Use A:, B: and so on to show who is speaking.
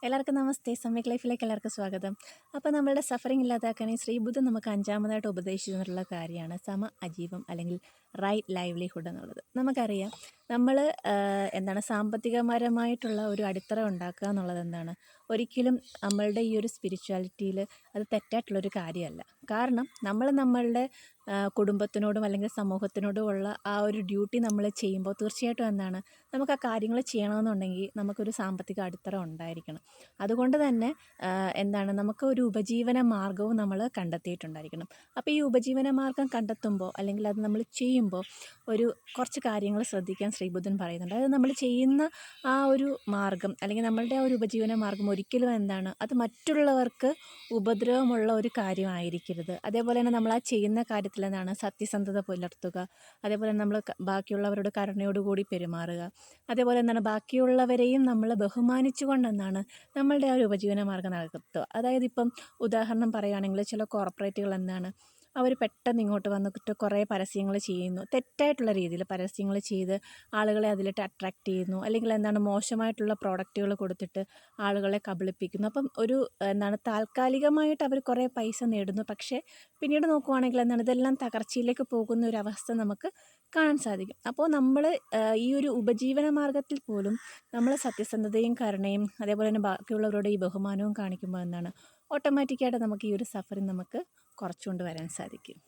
A: എല്ലാവർക്കും നമസ്തേ. സമ്യക് ലൈഫിലേക്ക് എല്ലാവർക്കും സ്വാഗതം. അപ്പോൾ നമ്മളുടെ സഫറിങ് ഇല്ലാതാക്കാൻ ഈ ശ്രീബുദ്ധൻ നമുക്ക് അഞ്ചാമതായിട്ട് ഉപദേശിച്ചു തന്നിട്ടുള്ള കാര്യമാണ് അജീവം അല്ലെങ്കിൽ റൈറ്റ് ലൈവ്ലിഹുഡ് എന്നുള്ളത്. നമുക്കറിയാം നമ്മൾ സാമ്പത്തികപരമായിട്ടുള്ള ഒരു അടിത്തറ ഉണ്ടാക്കുക എന്നുള്ളത് ഒരിക്കലും നമ്മളുടെ ഈ ഒരു സ്പിരിച്വാലിറ്റിയിൽ അത് തെറ്റായിട്ടുള്ളൊരു കാര്യമല്ല. കാരണം നമ്മളുടെ കുടുംബത്തിനോടും അല്ലെങ്കിൽ സമൂഹത്തിനോടുമുള്ള ആ ഒരു ഡ്യൂട്ടി നമ്മൾ ചെയ്യുമ്പോൾ തീർച്ചയായിട്ടും നമുക്ക് ആ കാര്യങ്ങൾ ചെയ്യണമെന്നുണ്ടെങ്കിൽ നമുക്കൊരു സാമ്പത്തിക അടിത്തറ ഉണ്ടായിരിക്കണം. അതുകൊണ്ട് തന്നെ നമുക്ക് ഒരു ഉപജീവന മാർഗ്ഗവും നമ്മൾ കണ്ടെത്തിയിട്ടുണ്ടായിരിക്കണം. അപ്പോൾ ഈ ഉപജീവന മാർഗ്ഗം കണ്ടെത്തുമ്പോൾ അല്ലെങ്കിൽ അത് നമ്മൾ ചെയ്യുമ്പോൾ കുറച്ച് കാര്യങ്ങൾ ശ്രദ്ധിക്കാൻ ശ്രീബുദ്ധൻ പറയുന്നുണ്ട്. അത് നമ്മൾ ചെയ്യുന്ന ആ ഒരു മാർഗ്ഗം അല്ലെങ്കിൽ നമ്മളുടെ ആ ഒരു ഉപജീവന മാർഗ്ഗം ഒരിക്കലും അത് മറ്റുള്ളവർക്ക് ഉപദ്രവമുള്ള ഒരു കാര്യമായിരിക്കരുത്. അതേപോലെ തന്നെ നമ്മൾ ആ ചെയ്യുന്ന കാര്യത്തിൽ സത്യസന്ധത പുലർത്തുക. അതേപോലെ നമ്മൾ ബാക്കിയുള്ളവരോട് കരുണയോടുകൂടി പെരുമാറുക. അതേപോലെ ബാക്കിയുള്ളവരെയും നമ്മൾ ബഹുമാനിച്ചുകൊണ്ട് നമ്മളുടെ ആ ഒരു ഉപജീവന മാർഗ്ഗം നടത്തുക. അതായത് ഇപ്പം ഉദാഹരണം പറയുകയാണെങ്കിൽ ചില കോർപ്പറേറ്റുകൾ അവർ പെട്ടെന്ന് ഇങ്ങോട്ട് വന്നിട്ട് കുറേ പരസ്യങ്ങൾ ചെയ്യുന്നു. തെറ്റായിട്ടുള്ള രീതിയിൽ പരസ്യങ്ങൾ ചെയ്ത് ആളുകളെ അതിലിട്ട് അട്രാക്റ്റ് ചെയ്യുന്നു. അല്ലെങ്കിൽ മോശമായിട്ടുള്ള പ്രോഡക്റ്റുകൾ കൊടുത്തിട്ട് ആളുകളെ കബളിപ്പിക്കുന്നു. അപ്പം താൽക്കാലികമായിട്ട് അവർ കുറേ പൈസ നേടുന്നു. പക്ഷേ പിന്നീട് നോക്കുവാണെങ്കിൽ ഇതെല്ലാം തകർച്ചയിലേക്ക് പോകുന്ന ഒരു അവസ്ഥ നമുക്ക് കാണാൻ സാധിക്കും. അപ്പോൾ നമ്മൾ ഈ ഒരു ഉപജീവന മാർഗ്ഗത്തിൽ പോലും നമ്മൾ സത്യസന്ധതയും കരുണയും അതേപോലെ തന്നെ ബാക്കിയുള്ളവരോട് ഈ ബഹുമാനവും കാണിക്കുമ്പോൾ ഓട്ടോമാറ്റിക്കായിട്ട് നമുക്ക് ഈ ഒരു സഫറിങ് നമുക്ക് കുറച്ചുകൊണ്ട് വരാൻ സാധിക്കും.